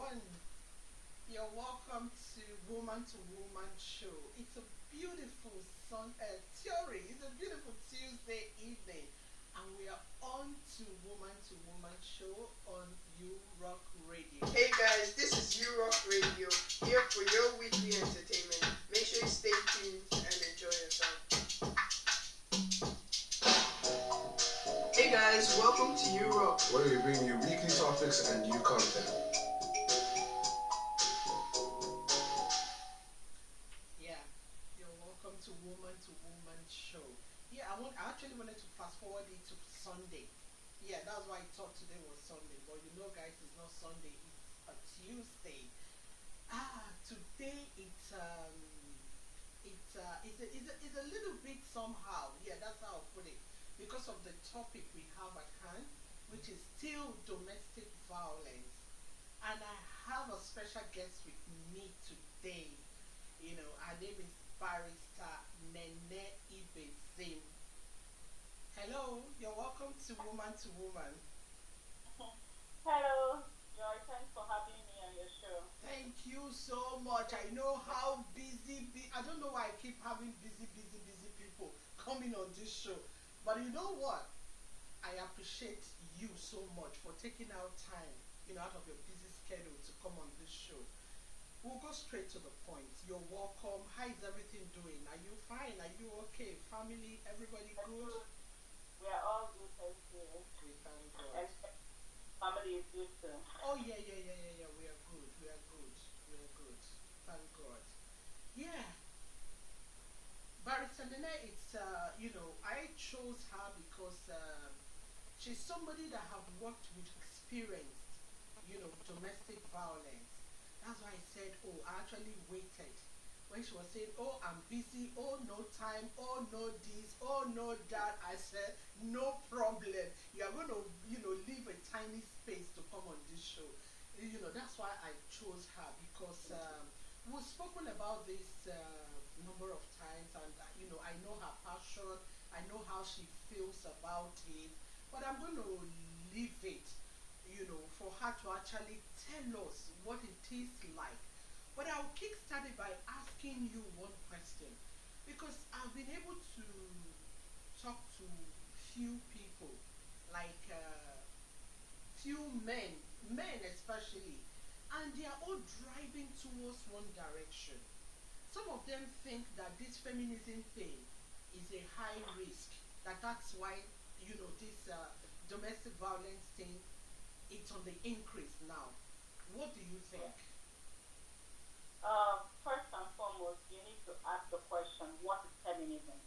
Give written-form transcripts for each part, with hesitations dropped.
everyone. You're welcome to Woman Show. It's a beautiful theory. It's a beautiful Tuesday evening, and we are on to Woman Show on You Rock Radio. Hey guys, this is You Rock Radio, here for your weekly entertainment. Make sure you stay tuned and enjoy yourself. Hey guys, welcome to You Rock, where we bring you weekly topics and new content. Yeah, you're welcome to Woman Show. Yeah, I actually wanted to fast forward it to Sunday. Yeah, that's why I thought today was Sunday. But you know, guys, it's not Sunday. It's a Tuesday. Today it's a little bit somehow. Yeah, that's how I'll put it. Because of the topic we have at hand, which is still domestic violence. And I have a special guest with me today. Her name is Barrister Nene Ibezim. Hello, you're welcome to Woman. Hello, Joy. Thanks for having me on your show. Thank you so much. I know how I don't know why I keep having busy people coming on this show. But you know what? I appreciate you so much for taking out time, out of your busy schedule to come on this show. We'll go straight to the point. You're welcome. How is everything doing? Are you fine? Are you okay? Family, everybody good? We are all good, thank you. We thank God. And family is good too. Oh yeah. We are good. We are good. We are good. Thank God. Yeah. Barrister Nene, I chose her because she's somebody that have worked with experienced, domestic violence. That's why I said, oh, I actually waited when she was saying, oh, I'm busy, oh, no time, oh, no this, oh, no that. I said, no problem. You are going to, leave a tiny space to come on this show. That's why I chose her because we've spoken about this number of times, and I know her passion, I know how she feels about it, but I'm going to leave it, for her to actually tell us what it is like. But I'll kickstart it by asking you one question because I've been able to talk to few people, like few men especially, and they are all driving towards one direction. Some of them think that this feminism thing is a high risk, that's why this domestic violence thing, it's on the increase now. What do you think? First and foremost, you need to ask the question, what is feminism?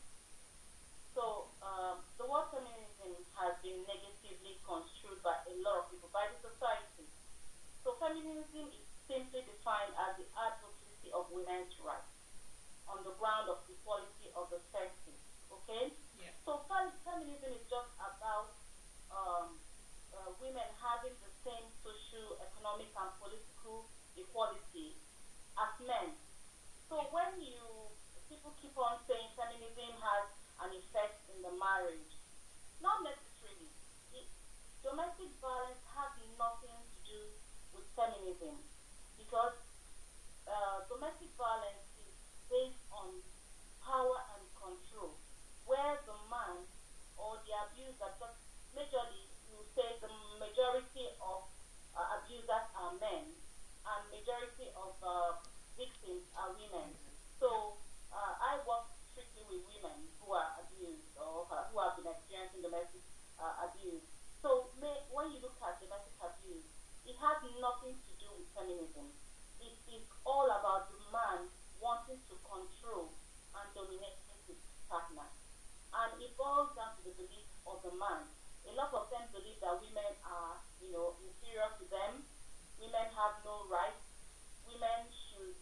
So, the word feminism has been negatively construed by a lot of people, by the society. So, feminism is simply defined as the advocacy of women's rights on the ground of equality of the sexes. Okay? Yeah. So, feminism is just about women having the same social, economic, and political equality as men. So when people keep on saying feminism has an effect in the marriage, not necessarily. Domestic violence has nothing to do with feminism because domestic violence is based on power and control, where the man or the abuser, because majorly you say the majority of abusers are men and majority of victims are women. So I work strictly with women who are abused or who have been experiencing domestic abuse. So when you look at domestic abuse, it has nothing to do with feminism. It is all about the man wanting to control and dominate his partner. And it boils down to the belief of the man. A lot of them believe that women are, inferior to them. Women have no rights. Women should,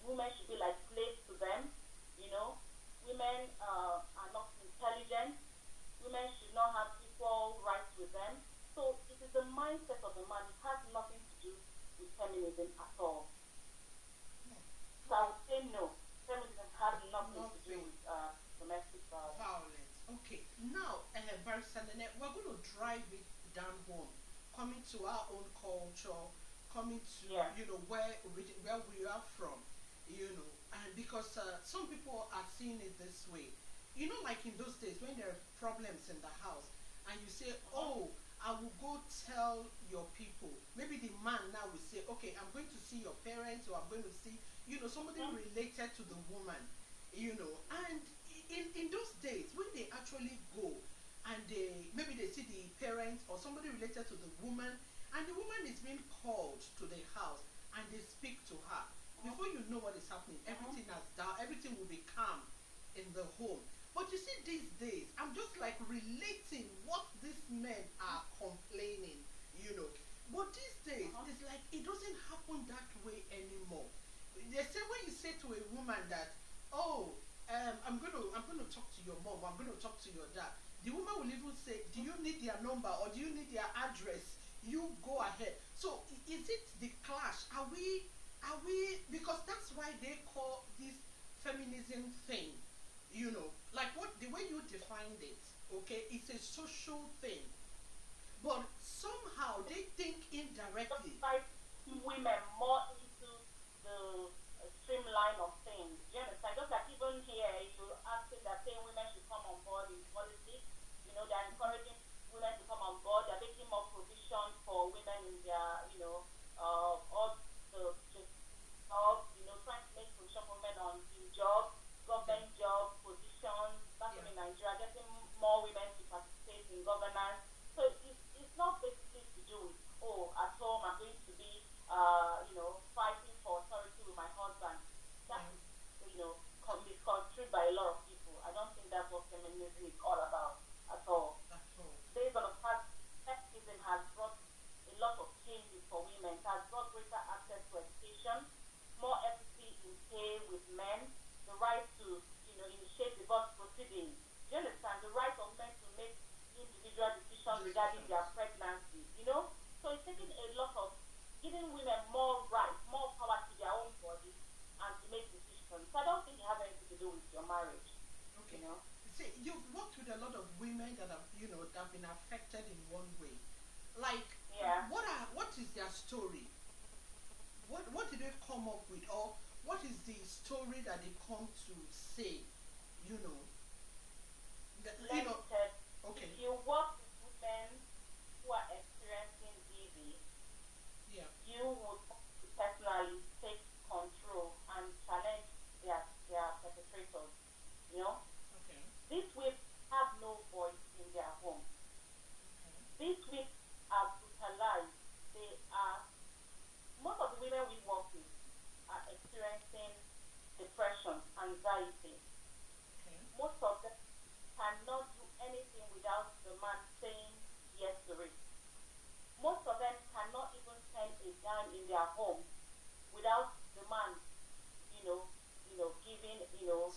women should be like slaves to them. Women are not intelligent. Women should not have equal rights with them. So it is the mindset of the man. It has nothing to do with feminism at all. So I would say no. Feminism has nothing to do with domestic violence. Okay, now, Barrister Nene, we're going to drive it down home, coming to our own culture, coming to Yeah. where we are from, and because some people are seeing it this way, like in those days when there are problems in the house, and you say, oh, I will go tell your people. Maybe the man now will say, okay, I'm going to see your parents, or I'm going to see, somebody related to the woman, and in those days when they actually go and maybe they see the parents or somebody related to the woman, and the woman is being called to the house and they speak to her, before you know what is happening, everything has down, everything will be calm in the home. But you see, these days, I'm just like relating what these men are complaining, you know. But these days, it's like it doesn't happen that way anymore. They say when you say to a woman that, oh, I'm gonna talk to your mom, I'm gonna talk to your dad. The woman will even say, do you need their number or do you need their address? You go ahead. So is it the clash? Are we because that's why they call this feminism thing, like what the way you defined it, okay, it's a social thing, but somehow they think Just indirectly. like women more into the streamline of things. Do you understand? Just like even here, you asking that saying women should come on board in politics. They're encouraging women to come on board. They're making more provision for women in their, all the just jobs. Trying to make provision for women on in jobs, Yeah, government job positions. That's yeah, in Nigeria, getting more women to participate in governance. So it's not basically to do with, oh, at home I'm going to be fighting for authority with my husband. That yeah, is misconstrued by a lot of people. I don't think that's what feminism is all about at all. that's all. Based on the fact feminism has brought a lot of changes for women. It has brought greater access to education, more equity in pay with men, the right to initiate divorce proceedings. Do you understand? The right of men to make individual decisions regarding their Decisions. pregnancy. So it's taking a lot of giving women more rights, more power to their own body and to make decisions. So I don't think it has anything to do with your marriage, you Okay. know. See, you've worked with a lot of women that have, that have been affected in one way. Like, Yeah. what is their story? What did they come up with, or what is the story that they come to say? You know, Let me tell you, Okay, if you work with women who are experiencing DV, yeah, you would personally take control and challenge their perpetrators. You know, okay, these women have no voice in their home. okay, These women are brutalized. They are Most of the women we work with are experiencing depression, anxiety. okay. Most of them cannot do anything without the man saying yes to it. Most of them cannot even spend a dime in their home without the man, giving,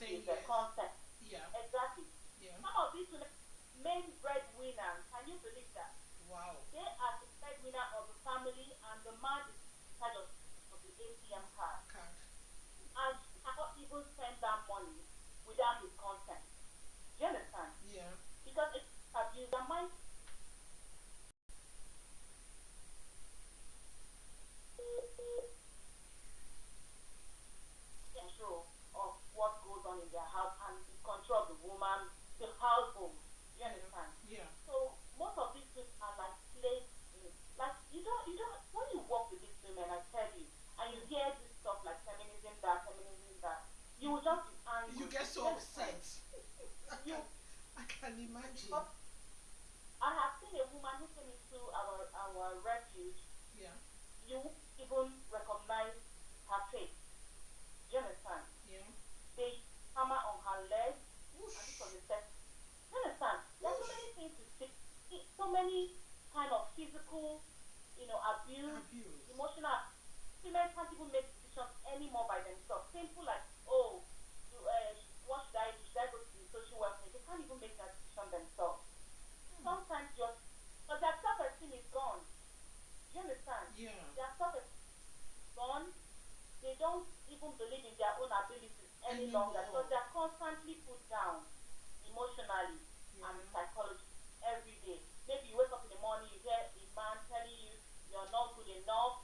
Saying his yes. consent. Yeah, Exactly. yeah. Some of these women, main breadwinners, can you believe that? Wow. They are the breadwinner of the family, and the man is in charge of the ATM card, Card. and she cannot even spend that money without his consent. Do you understand? Yeah. Because it's abuse. The mind control of what goes on in their house and the control of the woman, the household. Do you Yeah. understand? Yeah. So most of these women are like slaves. Like you don't. When you work with these women, I tell you, and you hear this stuff like feminism that, you You will just be you angry. get Do you so understand? upset. I You can I can imagine. because I have seen a woman who came into our refuge. Yeah. You won't even recognize her face. Do you understand? Yeah. They hammer on her leg, and this was Whoosh. the second. You understand? There's so Whoosh. many things to say, so many kind of physical, abuse, Abuse. emotional. Women can't even make decisions anymore by themselves. Simple like, oh, what should I do? Should I go to the social welfare? They can't even make that decision themselves. Hmm. Sometimes just because their self-esteem is gone. Do you understand? Yeah. Their self-esteem is gone. They don't even believe in their own abilities any longer because Anymore. they are constantly put down emotionally and Yeah. psychologically every day. Maybe you wake up in the morning, you hear a man telling you you're not good enough,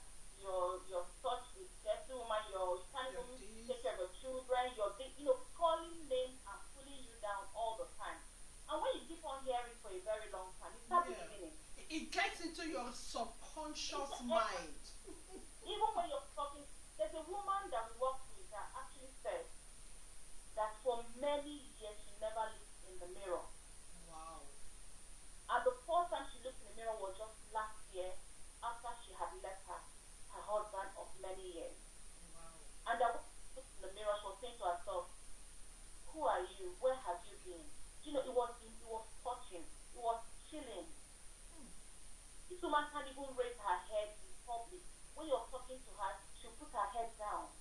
subconscious mind. Even when you're talking, there's a woman that we worked with that actually said that for many years she never looked in the mirror. Wow. And the first time she looked in the mirror was just last year after she had left her husband of many years. Wow. And that when she looked in the mirror, she was saying to herself, who are you? Where have you been? You know, it was touching. It was chilling. This woman can't even raise her head in public. When you're talking to her, she'll put her head down.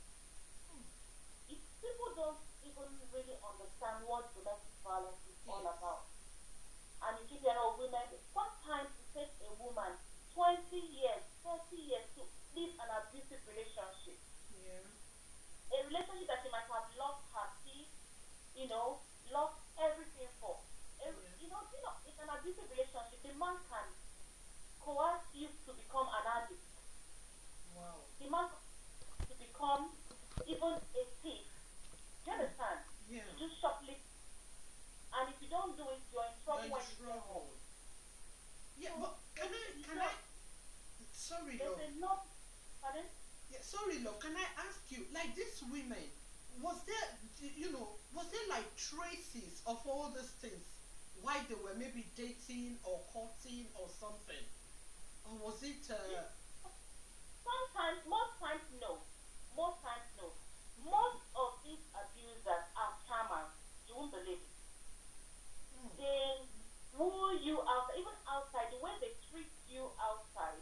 If people don't even really understand what domestic violence is all Yes. about, and you keep hearing of women, sometimes it takes a woman 20 years, 30 years to live an abusive relationship. Yeah. A relationship that she might have lost her peace, you know, lost everything for. You know, it's an abusive relationship. The man can coerce you to become an addict. Wow. The man to become even a thief. Do you understand? Yeah. To do shoplift. And if you don't do it, you're in trouble You're in when you get trouble. home. Yeah, So, but can I sorry, There's Lo. a lot. Pardon? Yeah, sorry, Lo, can I ask you, like these women, was there, was there like traces of all these things while they were maybe dating or courting or something? Or was it, Sometimes, most times, no. Most times, no. Most of these abusers are scammers. You won't believe it. They woo you outside, even outside, the way they treat you outside.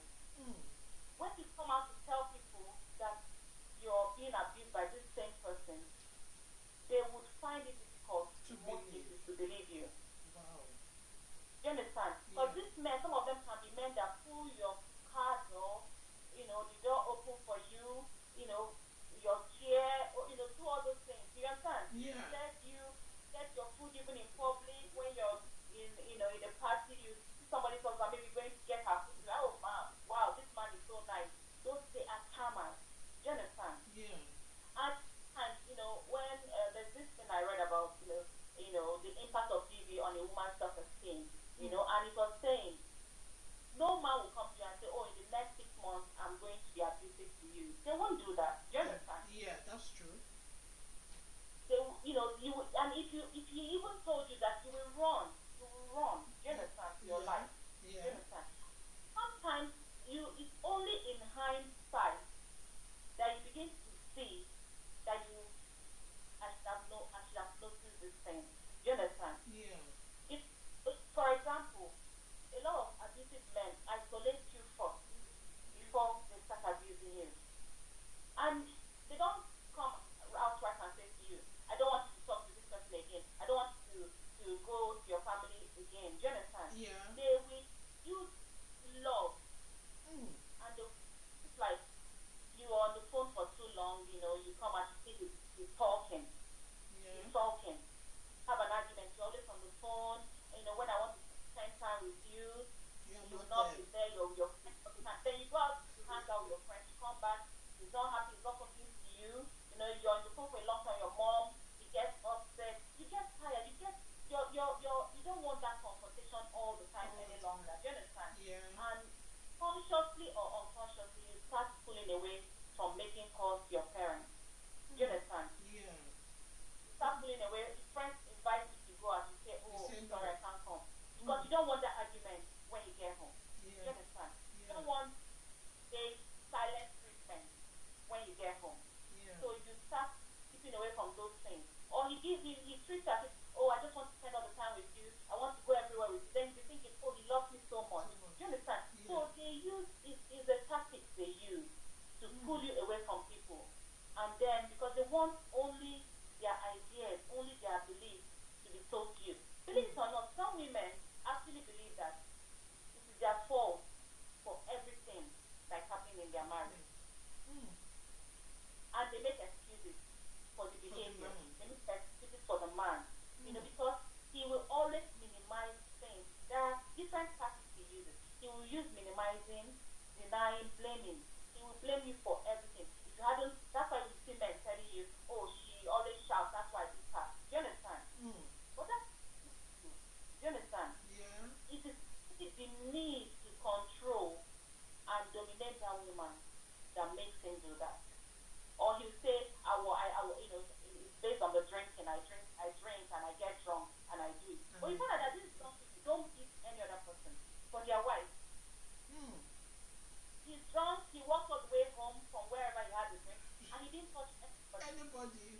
When you come out to tell people that you're being abused by this same person, they would find it difficult To in most believe. cases to believe you. wow. Do you understand? Because Yeah. these men, some of them can be men that pull your car door, the door open for you, your chair, or, do all those things. Do you understand? Yeah. Let you get your food even in public when you're in a party, you see somebody talking about maybe going to get her food. You're like, oh man, wow, this man is so nice. Those, they are scammers. Do you understand? Yeah. And when there's this thing I read about, the impact of DV on a woman's self-esteem, and it was saying, no man will come to you and say, oh, in the next 6 months, I'm going to be abusive to you. They won't do that. Do you understand? Yeah, that's true. They, you will, and if he even told you that you will run. Do you understand? For your Yeah. life. Do you Yeah. understand? Sometimes it's only in hindsight that you begin to see that I should have noticed this thing. Do you understand? Yeah. If, for example, a lot of abusive men isolate you first before they start abusing you. And they don't come outright and say to you, I don't want you to talk to this person again. I don't want you to go to your family again. Do you understand? Yeah. They will use love, and it's like you are on the phone for too long, you come and see he's talking. Yeah. He's talking. Have an argument, you're always on the phone. When I want to spend time with you, You're you will not not be there. there, your friends. Then you go out to hang out with your friends, you come back, he's not happy, he's not talking to you. You're on the phone for a long time, your mom, he gets upset, you get tired, you don't want that confrontation all the time any longer. Do you understand? Yeah. And consciously or unconsciously, you start pulling away from making calls to your parents. Do you understand? Yeah. Start pulling away. Friends invite you to go out, you say, oh, You say no. sorry, I can't come. Because you don't want that argument when you get home. Do you Yeah. understand? You Yeah. don't want a silent treatment when you get home. Yeah. So you start keeping away from those things. Or he treats you as if, oh, I just want to spend all the time with you. I want to go everywhere with you. Then you think, oh, he loves me so much. So much. Do you understand? Yeah. So they use, is a tactic they use to pull you away from people. And then, because they want only their ideas, only their beliefs to be told to you. Believe it or not, some women actually believe that it is their fault for everything that's happening in their marriage. And they make excuses for the behavior. man. They make excuses for the man. Because he will always minimize things. There are different tactics he uses. He will use minimizing, denying, blaming. He will blame you for everything. If you hadn't, that's why you see men telling you, oh, she always shouts, that's why I beat her. Do you understand? But that's do you understand? Yeah. It is the need to control and dominate that woman that makes him do that. Or he'll say, it's based on the drinking. I drink, and I get drunk, and I do it. But you find out that this is something you don't beat any other person for their wife. He's drunk, he walks all the way home from wherever he had the drink, and he didn't touch anybody.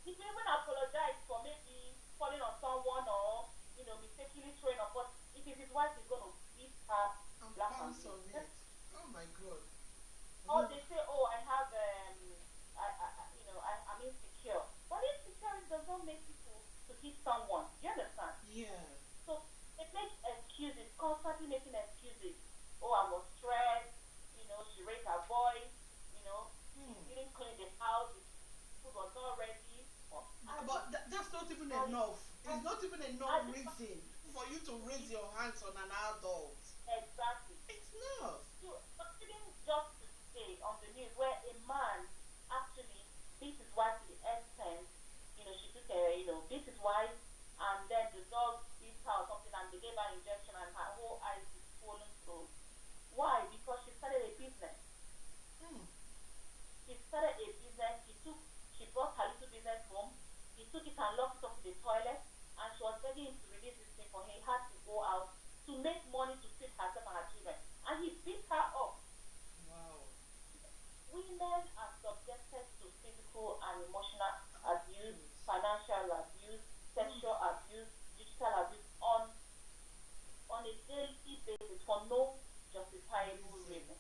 He didn't even apologize for maybe falling on someone or, mistakenly throwing up. But if it's his wife, he's going to beat her And black and pounce on blue. it. Oh my God. Or they say, oh, I have, I'm insecure. But insecurity does not make people to hit someone. Do you understand? Yeah. So they make excuses, constantly making excuses. Oh, I was stressed. She raised her voice. She didn't clean the house. The food was not ready. But that's not even enough. It's not even enough reason for you to raise your hands on an adult. Exactly. It's not. But even just to say on the news where a man actually beat his wife to the extent, she took beat his wife, and then the dog beat her or something, and they gave her injection, and her whole eyes is swollen closed. Why? Because she started a business. She started a business. She brought her little business home. He took it and locked it up in the toilet, and she was begging him to release this thing for him. He had to go out to make money to feed herself and her children, and he beat her up. Wow. Women are subjected to physical and emotional abuse, financial abuse, sexual abuse, digital abuse on a daily basis for no justifiable reason.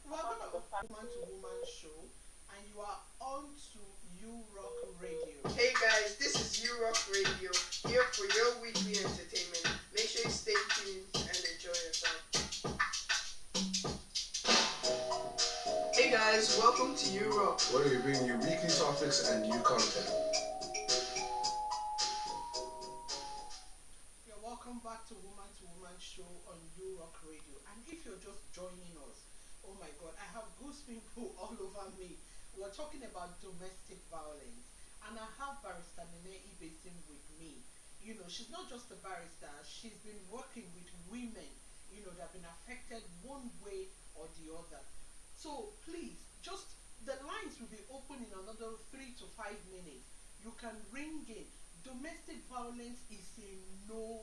We're going to Woman to Woman show, and you are on to You Rock Radio. Hey guys, this is You Rock Radio, here for your weekly entertainment. Make sure you stay tuned and enjoy yourself. Hey guys, welcome to You Rock, where we bring you weekly topics and new content. You're welcome back to Woman show on You Rock Radio. And if you're just joining us, oh my God, I have goose people all over me. We're talking about domestic violence, and I have Barrister Nene Ibesim with me. She's not just a barrister, she's been working with women, that have been affected one way or the other. So please, the lines will be open in another 3 to 5 minutes. You can ring in. Domestic violence is a no.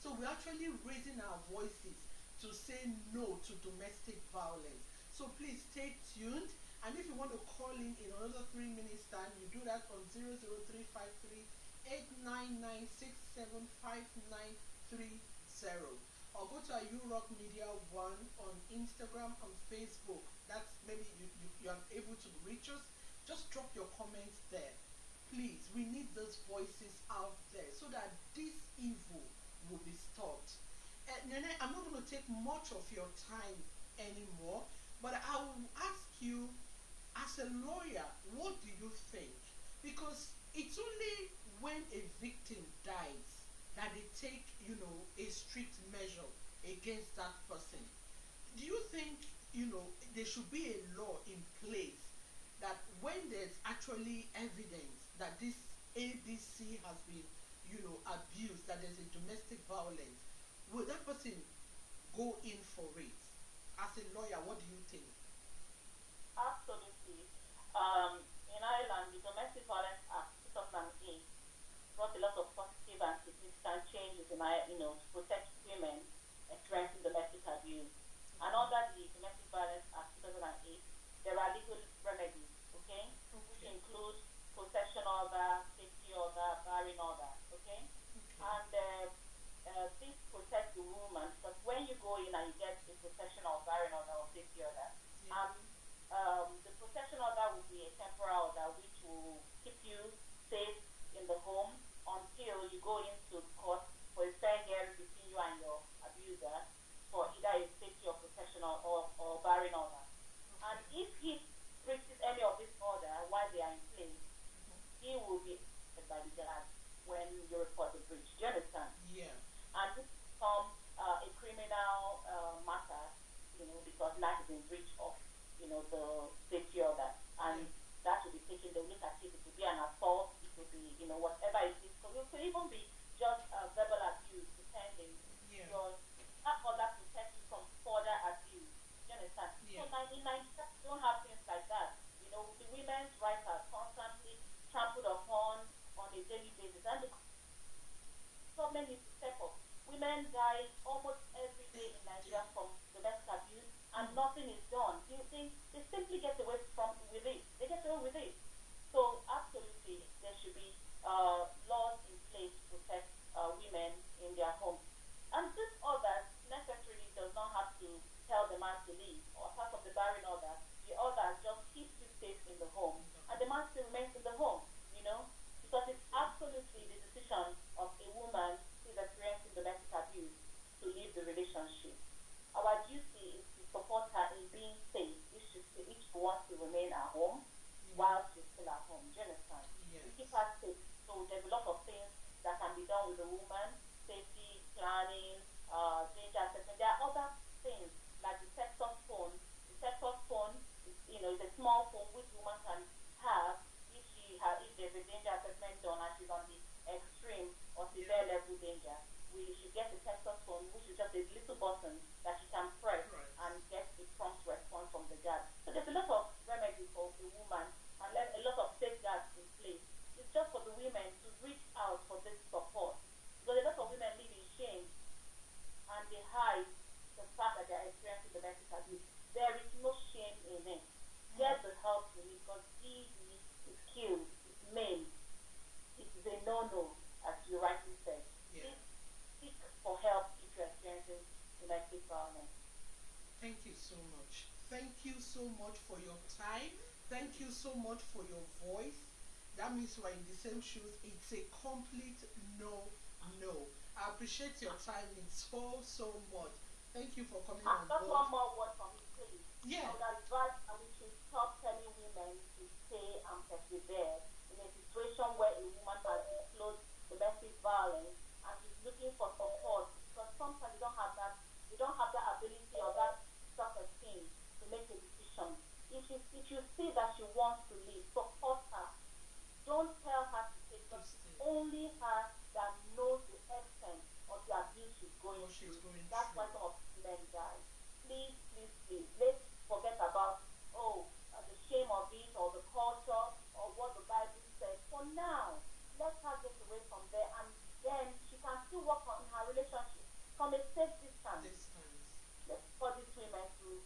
So we're actually raising our voices to say no to domestic violence. So please stay tuned. And if you want to call in another 3 minutes time, you do that on 00353 899675930, or go to our Europe Media 1 on Instagram and Facebook. That's maybe you are able to reach us. Just drop your comments there. Please, we need those voices out there so that this evil will be stopped. Nene, I'm not going to take much of your time anymore, but I will ask you, as a lawyer, what do you think? Because it's only when a victim dies that they take, a strict measure against that person. Do you think, there should be a law in place that when there's actually evidence that this ABC has been, abused, that there's a domestic violence, will that person go in for it? As a lawyer, what do you think? Absolutely. In Ireland, the Domestic Violence Act 2008 brought a lot of positive and significant changes in, to protect women experiencing domestic abuse. And under the Domestic Violence Act 2008, there are legal remedies, okay? Which include possession order, safety order, barring order, okay? And this protects the woman, because when you go in and you get a possession or barring order or safety order, the possession order will be a temporary order which will keep you safe in the home until you go into court for a fair hearing between you and your abuser for either a safety or protection or barring order. And if he breaches any of this order while they are in place, he will be arrested by the judge when you report the breach. Do you understand? Yeah. And this becomes a criminal matter, because life is in breach of, the safety order. And that will be taken, they will look at it, it will be an assault, it will be, whatever it is. So it could even be just verbal abuse, depending. Yeah. Because that order protects you from further abuse. You in Nigeria, we don't have things like that. The women's rights are constantly trampled upon on a daily basis, and the government needs to step up. Women die almost every day in Nigeria from domestic abuse, and nothing is done. They simply get away with it. They get away with it. So absolutely, there should be laws in place to protect women in their homes. And this order necessarily does not have to tell the man to leave, or apart from the barring order, the order just keeps you safe in the home, and the man still remains in the home, because it's absolutely the decision of a woman who is experiencing domestic abuse to leave the relationship. Our duty is to support her in being safe if she wants to remain at home while she's still at home. Do you understand? Yes. To keep her safe. So there's a lot of things that can be done with the woman: safety, planning, danger assessment. There are other things like the Texas phone. The Texas phone is a small phone which woman can have if there's a danger assessment done and she's on the extreme or severe level danger. We should get the Texas phone, which is just a little button that she can press and get a prompt response from the guard. So there's a lot of remedy for the woman and a lot of safeguards in place. It's just for the women to reach out for this support, because a lot of women live in shame and they hide the fact that they're experiencing domestic abuse. There is no shame in it. Get the help you need, because easy is killed, it's maimed. It is a no-no, as you rightly said. Yeah. Seek for help if you're experiencing domestic violence. Thank you so much. Thank you so much for your time. Thank you so much for your voice. That means we're in the same shoes. It's a complete no. I appreciate your time so much. Thank you for coming on Just board. one more word from me, please. Yeah. I would advise that we should stop telling women to stay and persevere in a situation where a woman has disclosed domestic violence and she's looking for support, because sometimes you don't have that ability or that self-esteem to make a decision. If you see that she wants to leave, support her. Don't tell her to stay, because it's only her that knows the extent of the abuse she's going through. That's why some of men die. Please, let's forget about the shame of it or the culture or what the Bible says. For now, let her get away from there, and then she can still work on her relationship from a safe distance. Let's for these women to,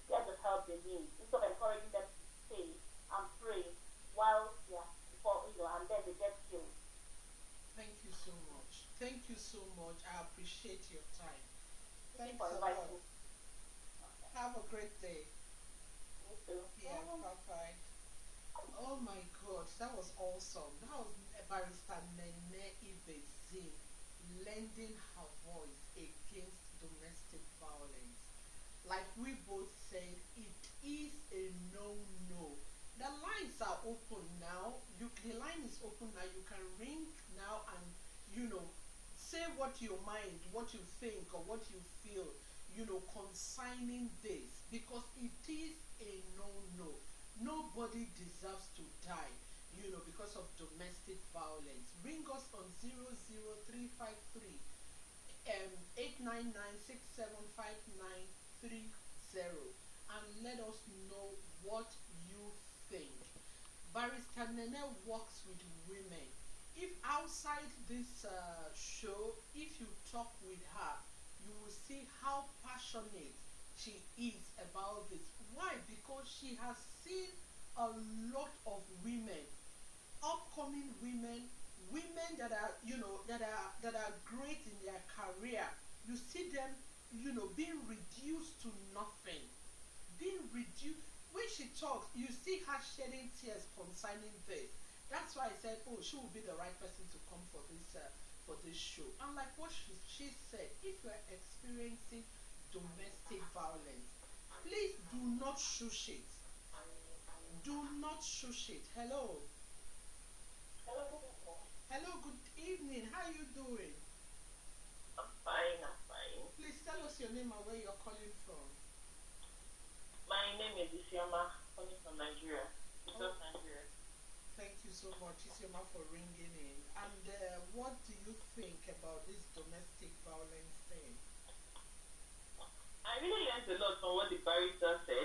get the help they need, instead of encouraging them to stay and pray while and then they get killed. Thank you so much. Thank you so much. I appreciate your time. Thanks for a inviting lot. me. Have a great day. Me too. Yeah, bye-bye. Oh my God, that was awesome. That was Barrister Nene Ibezim lending her voice against domestic violence. Like we both said, it is a no-no. The lines are open now. The line is open now. You can ring now and, say what your mind, what you think, or what you feel, concerning this, because it is a no-no. Nobody deserves to die, because of domestic violence. Ring us on 00353 899675930 and let us know what you think. Barrister Nene works with women. If outside this show, if you talk with her, you will see how passionate she is about this. Why? Because she has seen a lot of women, upcoming women that are, that are great in their career. You see them, being reduced to nothing, being reduced. When she talks, you see her shedding tears concerning this. That's why I said, she will be the right person to come for this show. And like what she said, if you are experiencing domestic violence, please do not shush it. Do not shush it. Hello. Hello, good evening. How are you doing? I'm fine. Please tell us your name and where you're calling from. My name is Isioma, calling from Nigeria. Nigeria. Thank you so much, Isioma, for ringing in. And what do you think about this domestic violence thing? I really learned a lot from what the barrister said.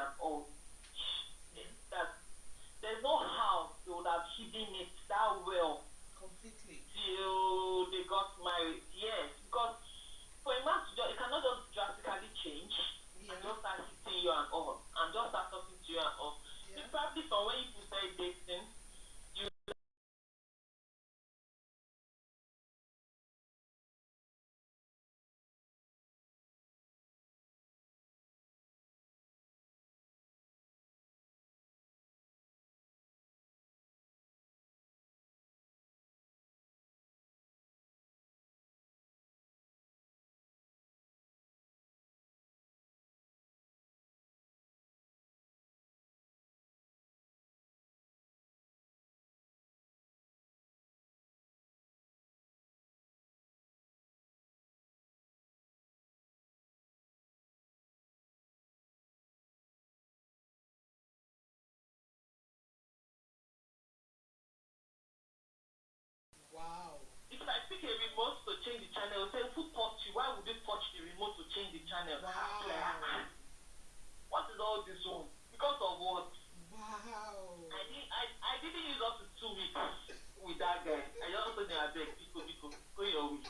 and all. That there's no how they would have hidden it that well Completely. till they got married. Yes, because for a man to just, it cannot just drastically change Yeah. and just start hitting you and all, and just start talking to you and all. Yeah. It's probably from when you started dating, you Wow. if I pick a remote to change the channel, say who touched you? Why would you touch the remote to change the channel? Wow. What is all this one? Because of what? Wow. I didn't use up to 2 weeks with that guy. I just told him I beg, Pico, go your way.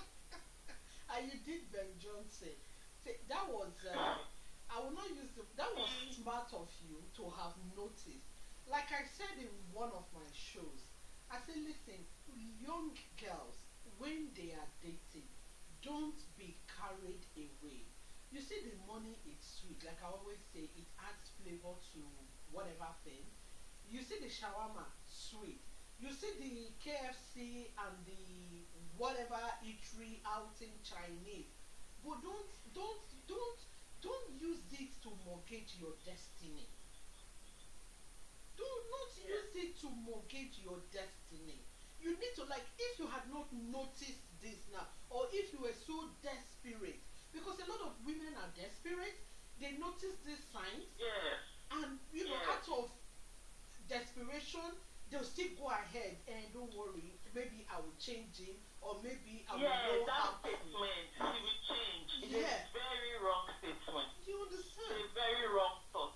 And you did Ben Johnson. See, that was, I will not use that was smart of you to have noticed. Like I said in one of my shows, I said, listen, young girls, when they are dating, don't be carried away. You see, the money is sweet. Like I always say, it adds flavor to whatever thing. You see the shawarma, sweet. You see the KFC and the whatever eatery outing Chinese. But don't use it to mortgage your destiny. Do not use it to mortgage your destiny. You need to, like, if you had not noticed this now, or if you were so desperate, because a lot of women are desperate, they notice these signs, Yes. and you know, Yeah. out of desperation, they'll still go ahead and don't worry, maybe I will change him, or maybe I will Yeah, know that how to. statement, he will change. It is Yeah. very wrong statement. You It's understand? a very wrong thought.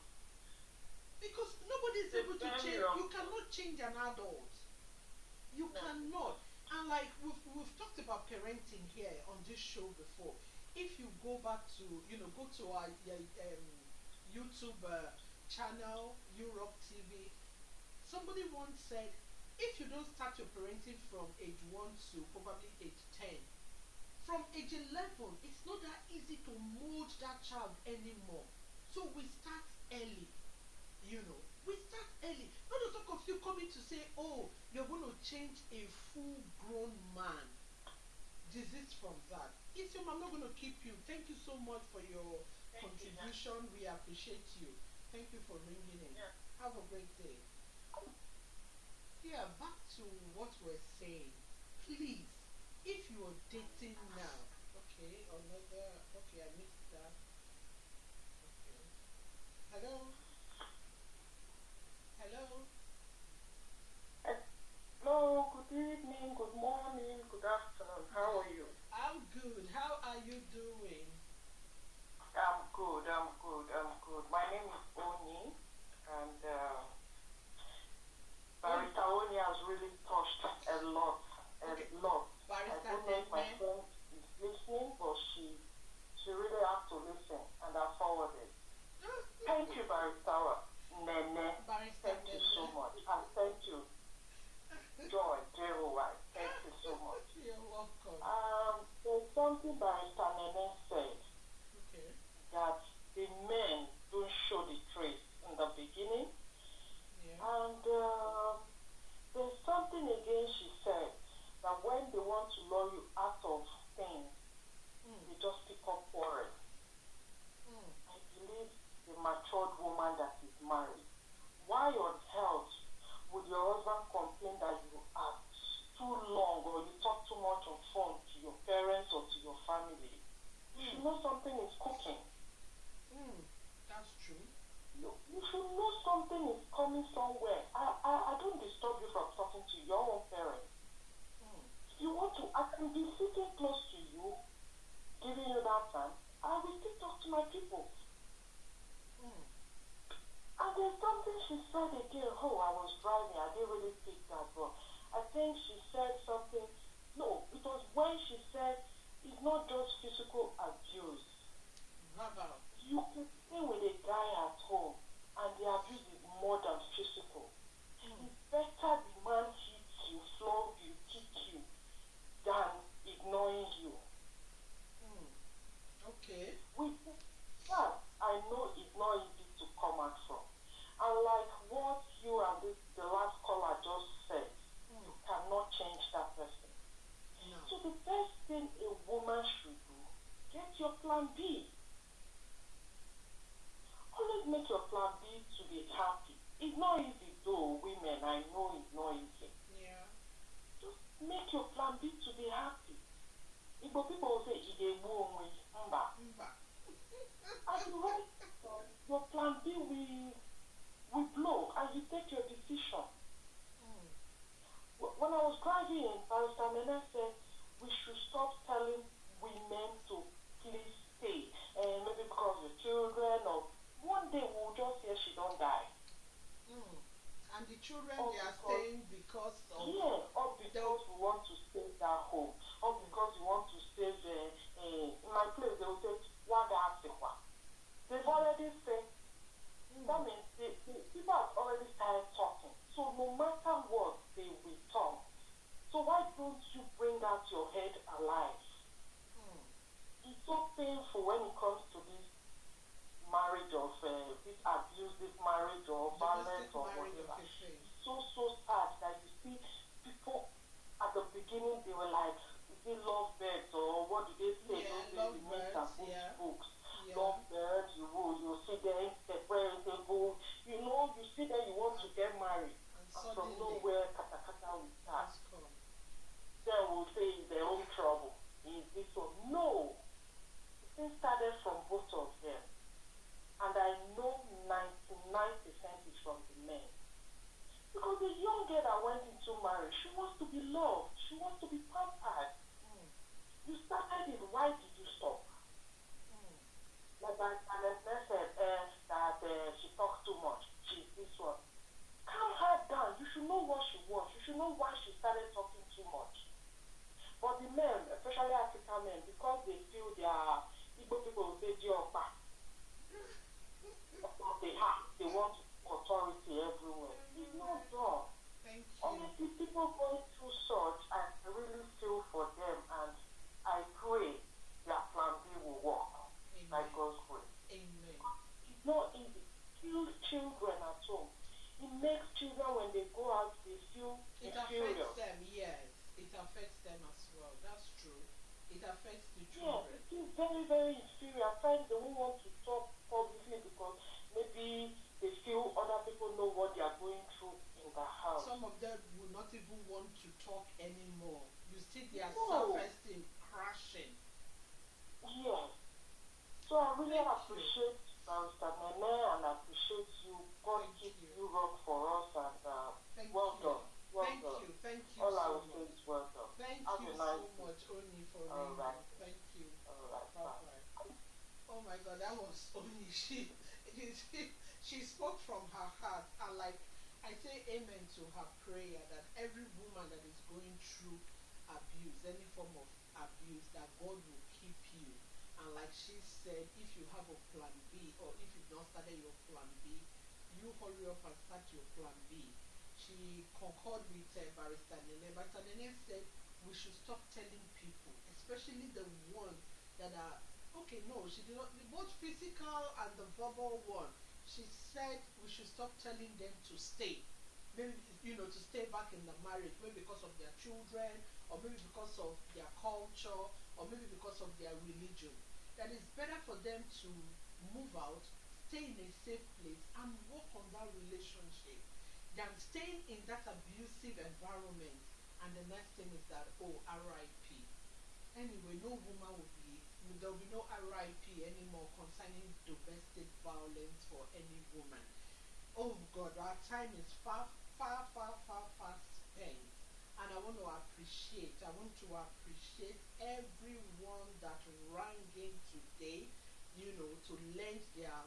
Because nobody is It's able to very change. wrong. You cannot change an adult. You No. cannot. And like we've talked about parenting here on this show before. If you go back to, go to our YouTube channel, Europe TV, somebody once said, if you don't start your parenting from age 1 to probably age 10, from age 11, it's not that easy to mold that child anymore. So we start early. We start early. Not to talk of you coming to say, oh, you're going to change a full grown man. Desist from that. Isium, I'm not going to keep you. Thank you so much for your Thank you, contribution. We appreciate you. Thank you for ringing in. Yeah. Have a great day. Yeah, back to what we're saying. Please, if you are dating now, okay, I missed that. Okay. Hello? Hello? Hello, good evening, good morning, good afternoon. How are you? I'm good. How are you doing? I'm good. My name is Oni, and Barista Oni has really touched a lot. Okay. I don't Barista know if my Nene. friend is listening, but she really has to listen, and I forwarded. Thank you, Barista Nene. Barista Thank you so Nene. much. And thank you, Joy, J-O-Y. Thank you so much. You're welcome. There's something Barista Nene said, Okay. that the men don't show the trace in the beginning. Yeah. And there's something again she said, that when they want to lure you out of things, they just pick up quarrel. I believe the matured woman that is married, why on earth would your husband complain that you are too long or you talk too much on phone to your parents or to your family? You should know something is cooking. That's true. You should know something is coming somewhere. I don't disturb you from talking to your own parents. If you want to, I can be sitting close to you, giving you that time. I will still talk to my people. I was driving. I didn't really pick that, but I think she said something. No, it was when she said it's not just physical abuse. Verbal. You can stay with a guy at home and the abuse is more than physical. It's better the man hits you, flog you, kick you, than ignoring you. Okay. With that, I know it's not easy to come out from. And like what you and the last caller just said, you cannot change that person. No. So the best thing a woman should do, get your plan B. Always make your plan B to be happy. It's not easy though, women, I know it's not easy. Yeah. Just make your plan B to be happy. Igbo people will say, Igbo mba. Mba. And the right time, your plan B will blow and you take your decision. When I was driving, Pastor Nene said we should stop telling women to please stay. And maybe because of children or one day we'll just hear she don't die. And the children, Or they are because- staying because of... Yeah, or because we want to save that home. Or because we want to save in my place they will say Waga Asikwa. They've already said that means people have already started talking. So no matter what they will talk. So why don't you bring out your head alive? It's so painful when it comes to this marriage of this abusive marriage or violence domestic or marriage of whatever. a thing. So sad that you see people at the beginning they were like, is it love birds or what do they say? Yeah, Those days lovebirds, in and put yeah. books. Yeah. Love birds, you see them separable. You know, you see them, you want to get married. And And from suddenly, nowhere, katakata will start. has come. Then we'll say it's their own trouble. Is this one? No. It started from both of them. And I know 99% is from the men. Because the young girl that went into marriage, she wants to be loved. She wants to be pampered. You started it. Why did you stop? Like I said that she talks too much. She's this one. Calm her down. You should know what she wants. You should know why she started talking too much. But the men, especially African men, because they feel they are Igbo people will say Diopa. They want authority everywhere. It's not wrong. Thank you. Honestly, people going through such, I really feel for them, and I pray their plan B will work by Amen. God's grace. Amen. It's not easy. Kill children at home. It makes children when they go out, they feel It inferior. affects them, yes. It affects them as well. That's true. It affects the Yeah, children. it is very, very inferior. At times they won't want to talk publicly because maybe they feel other people know what they are going through in the house. Some of them will not even want to talk anymore. You see their No. self-esteem crashing. Yes. So I really Thank you. appreciate Mr. Nene and I appreciate you. God Thank keep you. you rock for us and Thank well you. done. Well Thank done. you. Thank you All I so will say much. is well done. Thank Have you a so nice much, Oni, for All being right. here. Thank you. All right, Bye bye. bye. Oh my God, that was Oni. She spoke from her heart, and like I say, amen to her prayer that every woman that is going through abuse, any form of abuse, that God will keep you. And like she said, if you have a plan B, or if you've not started your plan B, you hurry up and start your plan B. She concurred with Barrister Nene. Barrister Nene said we should stop telling people, especially the ones that are okay. No, she did not. Both physical and the verbal one. She said we should stop telling them to stay. Maybe to stay back in the marriage, maybe because of their children, or maybe because of their culture, or maybe because of their religion. That it's better for them to move out, stay in a safe place, and work on that relationship than staying in that abusive environment. And the next thing is that, oh, RIP. Anyway, no woman will be, there will be no RIP anymore concerning domestic violence for any woman. Oh God, our time is far, far, far, far, far spent. And I want to appreciate everyone that rang in today, to lend their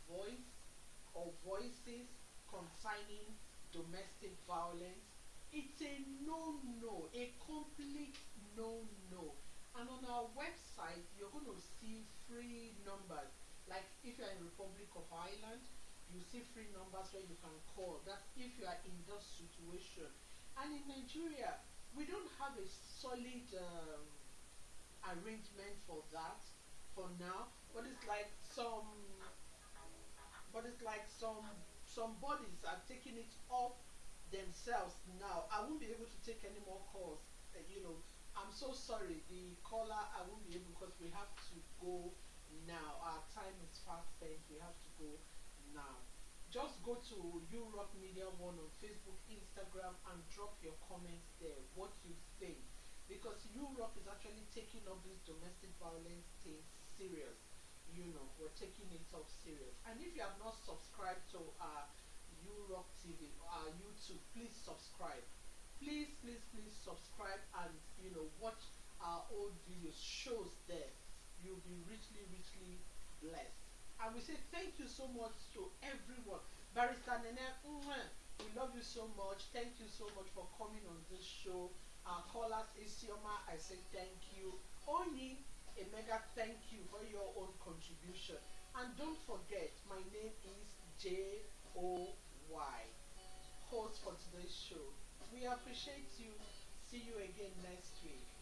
voice or voices concerning domestic violence. It's a no-no, a complete no-no. And on our website, you're going to see free numbers. Like if you're in Republic of Ireland, you see free numbers where you can call. That's if you are in that situation. And in Nigeria, we don't have a solid arrangement for that for now. But it's like some bodies are taking it off themselves now. I won't be able to take any more calls. I'm so sorry. The caller, I won't be able because we have to go now. Our time is fast spent. We have to go now. Just go to Europe Media One on Facebook, Instagram, and drop your comments there. What you think, because Europe is actually taking up this domestic violence thing serious. We're taking it up serious. And if you have not subscribed to Europe TV, YouTube, please subscribe. Please subscribe and watch our old videos, shows there. You'll be richly blessed. And we say thank you so much to everyone. Barrister Nene, we love you so much. Thank you so much for coming on this show. Our callers, Isioma, I say thank you. Oni, a mega thank you for your own contribution. And don't forget, my name is Joy, host for today's show. We appreciate you. See you again next week.